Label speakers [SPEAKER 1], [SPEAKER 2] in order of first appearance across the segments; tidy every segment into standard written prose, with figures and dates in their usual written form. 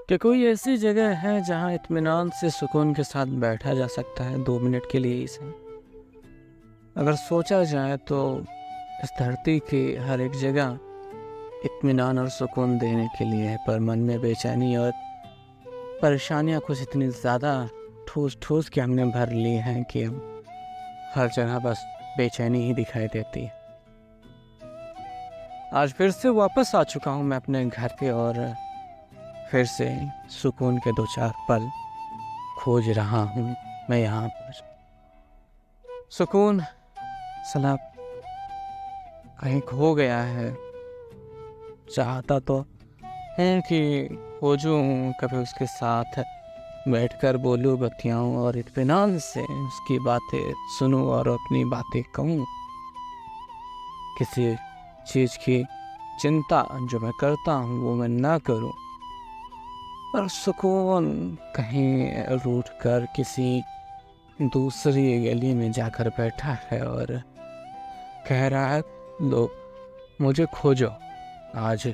[SPEAKER 1] कि कोई ऐसी जगह है जहाँ इत्मीनान से सुकून के साथ बैठा जा सकता है 2 मिनट के लिए ही सही। अगर सोचा जाए तो इस धरती की हर एक जगह इत्मीनान और सुकून देने के लिए है, पर मन में बेचैनी और परेशानियाँ कुछ इतनी ज़्यादा ठूस ठूस के हमने भर ली हैं कि अब हर जगह बस बेचैनी ही दिखाई देती है। आज फिर से वापस आ चुका हूँ मैं अपने घर पे और फिर से सुकून के 2-4 पल खोज रहा हूँ मैं यहाँ पर। सुकून साला कहीं खो गया है। चाहता तो है कि खोजूं, कभी उसके साथ बैठकर बोलूं, बतियाऊं और इत्मीनान से उसकी बातें सुनूं और अपनी बातें कहूं। किसी चीज़ की चिंता जो मैं करता हूँ वो मैं ना करूं। पर सुकून कहीं रूठ कर किसी दूसरी गली में जाकर बैठा है और कह रहा है, लो मुझे खोजो। आज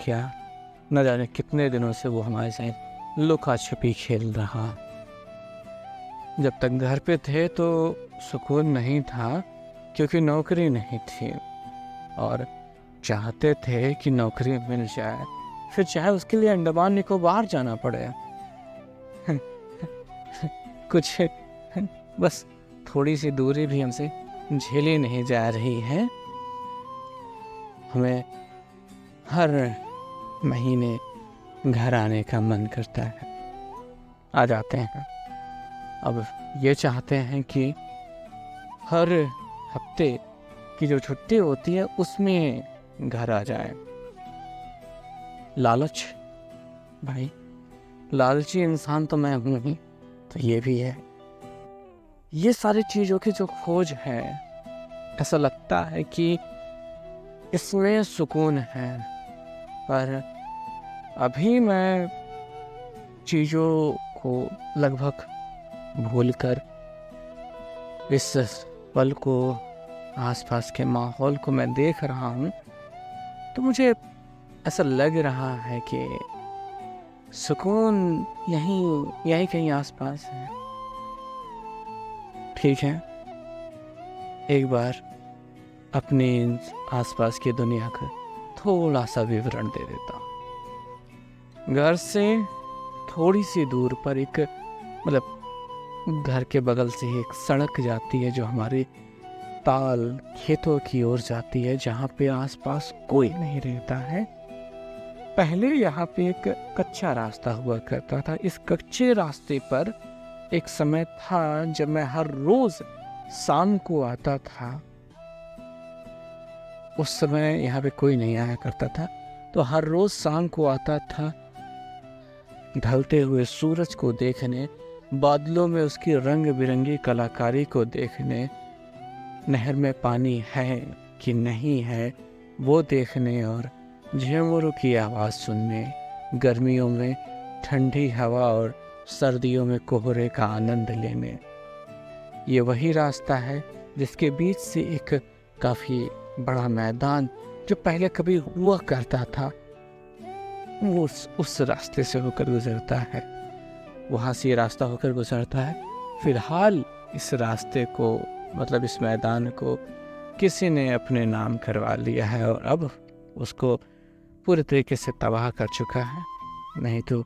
[SPEAKER 1] क्या, न जाने कितने दिनों से वो हमारे साथ लुका छिपी खेल रहा। जब तक घर पे थे तो सुकून नहीं था क्योंकि नौकरी नहीं थी और चाहते थे कि नौकरी मिल जाए, फिर चाहे उसके लिए अंडमान निकोबार जाना पड़े। कुछ बस थोड़ी सी दूरी भी हमसे झेली नहीं जा रही है। हमें हर महीने घर आने का मन करता है, आ जाते हैं। अब ये चाहते हैं कि हर हफ्ते की जो छुट्टी होती है उसमें घर आ जाए। लालच भाई, लालची इंसान तो मैं हूँ ही, तो ये भी है। ये सारी चीज़ों की जो खोज है, ऐसा लगता है कि इसमें सुकून है, पर अभी मैं चीज़ों को लगभग भूलकर इस पल को, आसपास के माहौल को मैं देख रहा हूँ, तो मुझे ऐसा लग रहा है कि सुकून यहीं कहीं आसपास है। ठीक है, एक बार अपनी आसपास की दुनिया का थोड़ा सा विवरण दे देता हूँ। घर से थोड़ी सी दूर पर एक, मतलब घर के बगल से एक सड़क जाती है जो हमारे ताल खेतों की ओर जाती है, जहाँ पे आसपास कोई नहीं रहता है। पहले यहाँ पे एक कच्चा रास्ता हुआ करता था। इस कच्चे रास्ते पर एक समय था जब मैं हर रोज शाम को आता था। उस समय यहाँ पे कोई नहीं आया करता था, तो हर रोज शाम को आता था ढलते हुए सूरज को देखने, बादलों में उसकी रंग बिरंगी कलाकारी को देखने, नहर में पानी है कि नहीं है वो देखने और झिंगुरों की आवाज़ सुनने, गर्मियों में ठंडी हवा और सर्दियों में कोहरे का आनंद लेने। ये वही रास्ता है जिसके बीच से एक काफ़ी बड़ा मैदान जो पहले कभी हुआ करता था, वो उस रास्ते से होकर गुजरता है। वहाँ से ये रास्ता होकर गुजरता है। फिलहाल इस रास्ते को, मतलब इस मैदान को किसी ने अपने नाम करवा लिया है और अब उसको पूरे तरीके से तबाह कर चुका है। नहीं तो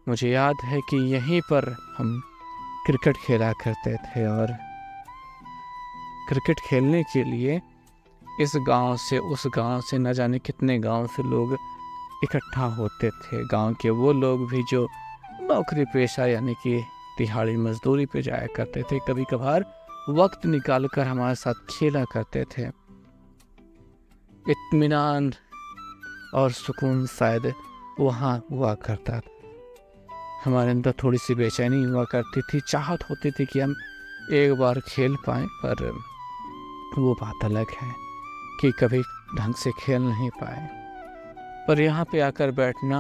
[SPEAKER 1] मुझे याद है कि यहीं पर हम क्रिकेट खेला करते थे और क्रिकेट खेलने के लिए इस गांव से उस गांव से न जाने कितने गांव से लोग इकट्ठा होते थे। गांव के वो लोग भी जो नौकरी पेशा यानी कि दिहाड़ी मजदूरी पे जाया करते थे, कभी कभार वक्त निकाल कर हमारे साथ खेला करते थे। इत्मीनान और सुकून शायद वहाँ हुआ करता था। हमारे अंदर थोड़ी सी बेचैनी हुआ करती थी, चाहत होती थी कि हम एक बार खेल पाएं, पर वो बात अलग है कि कभी ढंग से खेल नहीं पाए। पर यहाँ पे आकर बैठना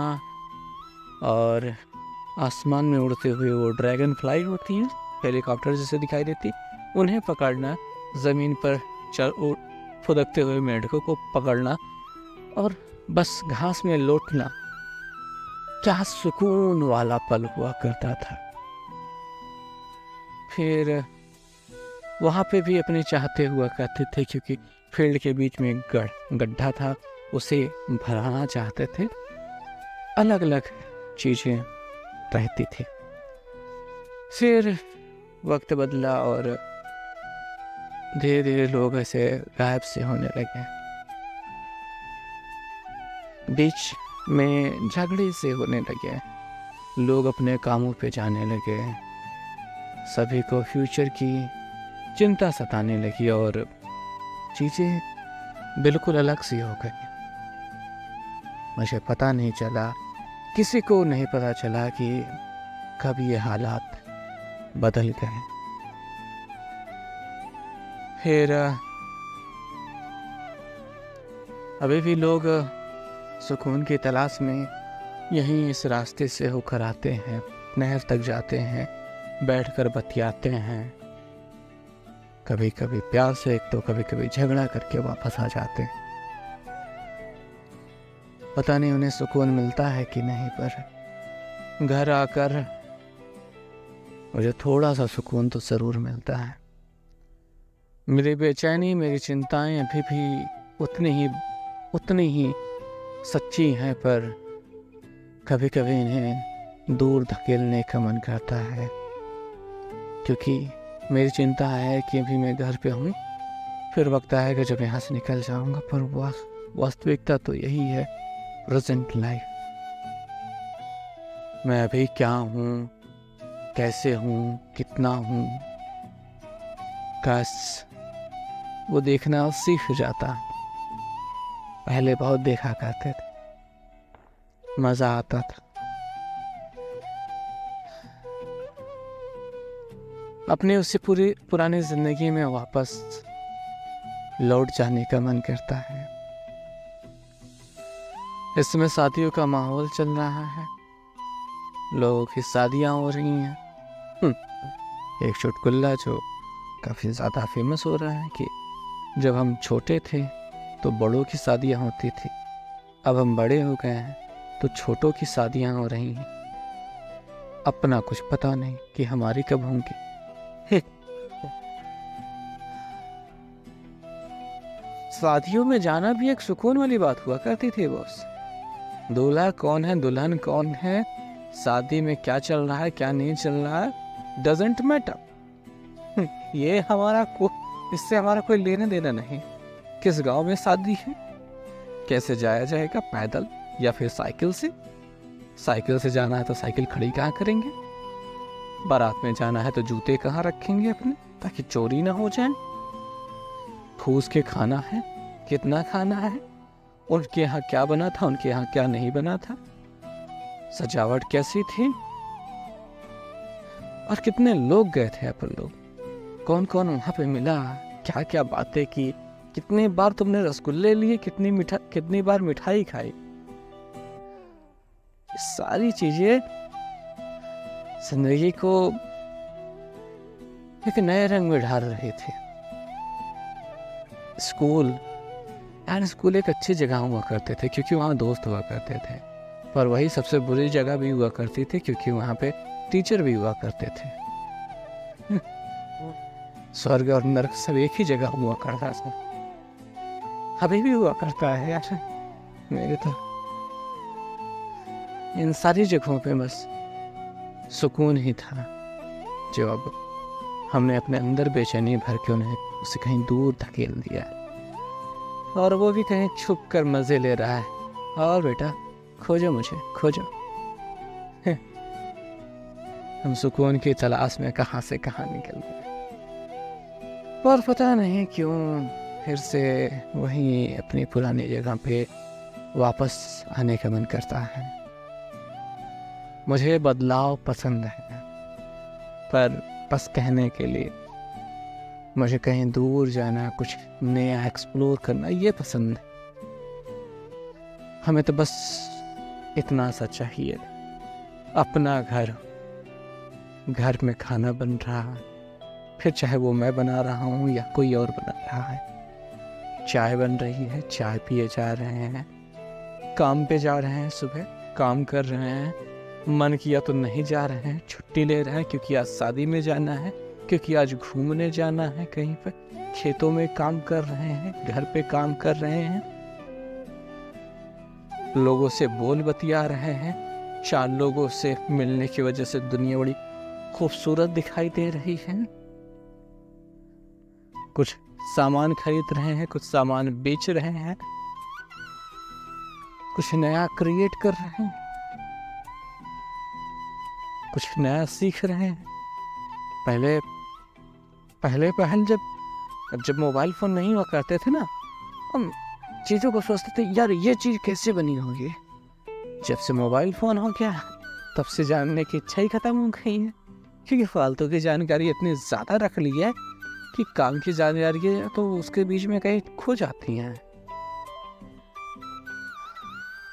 [SPEAKER 1] और आसमान में उड़ते हुए वो ड्रैगन फ्लाई होती हैं, हेलीकॉप्टर जैसे दिखाई देती, उन्हें पकड़ना, ज़मीन पर फुदकते हुए मेंढकों को पकड़ना और बस घास में लौटना, क्या सुकून वाला पल हुआ करता था। फिर वहाँ पे भी अपने चाहते हुआ करते थे, क्योंकि फील्ड के बीच में एक गड्ढा था, उसे भराना चाहते थे। अलग अलग चीज़ें रहती थी। फिर वक्त बदला और धीरे धीरे लोग ऐसे गायब से होने लगे। बीच में झगड़े से होने लगे, लोग अपने कामों पे जाने लगे, सभी को फ्यूचर की चिंता सताने लगी और चीज़ें बिल्कुल अलग सी हो गई। मुझे पता नहीं चला, किसी को नहीं पता चला कि कब ये हालात बदल गए। फिर अभी भी लोग सुकून की तलाश में यहीं इस रास्ते से होकर आते हैं, नहर तक जाते हैं, बैठकर बतियाते हैं, कभी कभी प्यार से, तो कभी कभी झगड़ा करके वापस आ जाते हैं। पता नहीं उन्हें सुकून मिलता है कि नहीं, पर घर आकर मुझे थोड़ा सा सुकून तो ज़रूर मिलता है। मेरी बेचैनी, मेरी चिंताएं अभी भी उतनी ही सच्ची हैं, पर कभी कभी इन्हें दूर धकेलने का मन करता है, क्योंकि मेरी चिंता है कि अभी मैं घर पे हूँ, फिर वक्त आएगा जब यहाँ से निकल जाऊँगा। पर वास्तविकता तो यही है, प्रेजेंट लाइफ। मैं अभी क्या हूँ, कैसे हूँ, कितना हूँ, काश वो देखना सीख जाता। पहले बहुत देखा करते थे, मज़ा आता था। अपने उसी पुरानी जिंदगी में वापस लौट जाने का मन करता है। इस समय शादियों का माहौल चल रहा है, लोगों की शादियां हो रही हैं। एक चुटकुला जो काफ़ी ज़्यादा फेमस हो रहा है कि जब हम छोटे थे तो बड़ों की शादियां होती थी, अब हम बड़े हो गए हैं तो छोटों की शादियां हो रही हैं। अपना कुछ पता नहीं कि हमारी कब होंगी। शादियों में जाना भी एक सुकून वाली बात हुआ करती थी बॉस। दूल्हा कौन है, दुल्हन कौन है, शादी में क्या चल रहा है, क्या नहीं चल रहा है, डजेंट मैटर। ये इससे हमारा कोई लेना देना नहीं। किस गांव में शादी है, कैसे जाया जाएगा, पैदल या फिर साइकिल से। साइकिल से जाना है तो साइकिल खड़ी कहाँ करेंगे, बारात में जाना है तो जूते कहाँ रखेंगे अपने ताकि चोरी ना हो जाए। ठूस के खाना है, कितना खाना है, उनके यहाँ क्या बना था, उनके यहाँ क्या नहीं बना था, सजावट कैसी थी, और कितने लोग गए थे अपन लोग, कौन कौन वहां पे मिला, क्या क्या बातें की, कितनी बार तुमने रसगुल्ले लिए, कितनी बार मिठाई खाई। सारी चीजें जिंदगी को एक नए रंग में ढाल रही थी। स्कूल एक अच्छी जगह हुआ करते थे क्योंकि वहाँ दोस्त हुआ करते थे, पर वही सबसे बुरी जगह भी हुआ करती थी क्योंकि वहाँ पे टीचर भी हुआ करते थे। स्वर्ग और नरक सब एक ही जगह हुआ करता था, अभी भी हुआ करता है यार। मेरे तो इन सारी जगहों पे बस सुकून ही था, जो अब हमने अपने अंदर बेचैनी भर के उसे कहीं दूर धकेल दिया है, और वो भी कहीं छुप कर मजे ले रहा है। और बेटा खोजो, मुझे खोजो। हम सुकून की तलाश में कहाँ से कहाँ निकल गए, पर पता नहीं क्यों फिर से वही अपनी पुरानी जगह पे वापस आने का मन करता है। मुझे बदलाव पसंद है, पर बस कहने के लिए। मुझे कहीं दूर जाना, कुछ नया एक्सप्लोर करना, ये पसंद है। हमें तो बस इतना सा चाहिए, अपना घर में खाना बन रहा है, फिर चाहे वो मैं बना रहा हूँ या कोई और बना रहा है। चाय बन रही है, चाय पिए जा रहे हैं, काम पे जा रहे हैं सुबह, काम कर रहे हैं, मन किया तो नहीं जा रहे हैं, छुट्टी ले रहे हैं क्योंकि आज शादी में जाना है, क्योंकि आज घूमने जाना है कहीं पर, खेतों में काम कर रहे हैं, घर पे काम कर रहे हैं, लोगों से बोल बतिया रहे हैं। 4 लोगों से मिलने की वजह से दुनिया बड़ी खूबसूरत दिखाई दे रही है। कुछ सामान खरीद रहे हैं, कुछ सामान बेच रहे हैं, कुछ नया क्रिएट कर रहे हैं, कुछ नया सीख रहे हैं। पहले जब मोबाइल फोन नहीं हुआ करते थे ना, हम चीज़ों को सोचते थे यार ये चीज़ कैसे बनी होगी। जब से मोबाइल फ़ोन हो गया तब से जानने की इच्छा ही ख़त्म हो गई है, क्योंकि फालतू की जानकारी इतनी ज़्यादा रख ली है कि काम की जानकारी है तो उसके बीच में कहीं खो जाती हैं।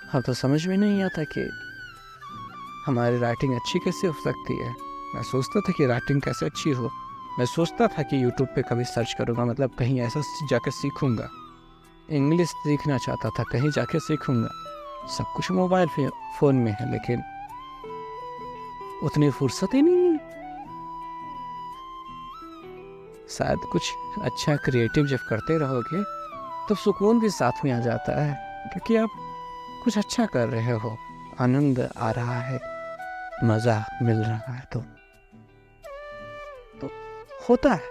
[SPEAKER 1] हाँ, तो समझ में नहीं आता कि हमारी राइटिंग अच्छी कैसे हो सकती है। मैं सोचता था कि राइटिंग कैसे अच्छी हो, मैं सोचता था कि यूट्यूब पे कभी सर्च करूँगा, मतलब कहीं ऐसा जाकर सीखूँगा। इंग्लिश सीखना चाहता था, कहीं जाके सीखूँगा। सब कुछ मोबाइल फ़ोन में है, लेकिन उतनी फुर्सत ही नहीं है। शायद कुछ अच्छा क्रिएटिव जब करते रहोगे तो सुकून भी साथ में आ जाता है, क्योंकि आप कुछ अच्छा कर रहे हो, आनंद आ रहा है, मज़ा मिल रहा है, तो होता है।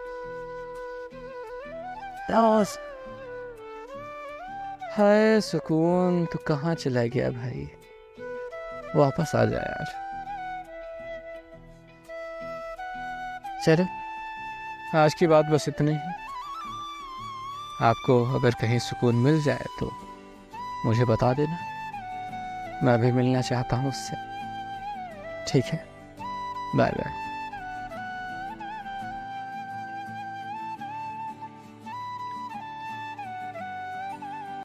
[SPEAKER 1] हाय सुकून तो कहाँ चला गया भाई, वापस आ जाए यार। चलो, आज की बात बस इतनी ही। आपको अगर कहीं सुकून मिल जाए तो मुझे बता देना, मैं भी मिलना चाहता हूँ उससे। ठीक है, बाय बाय।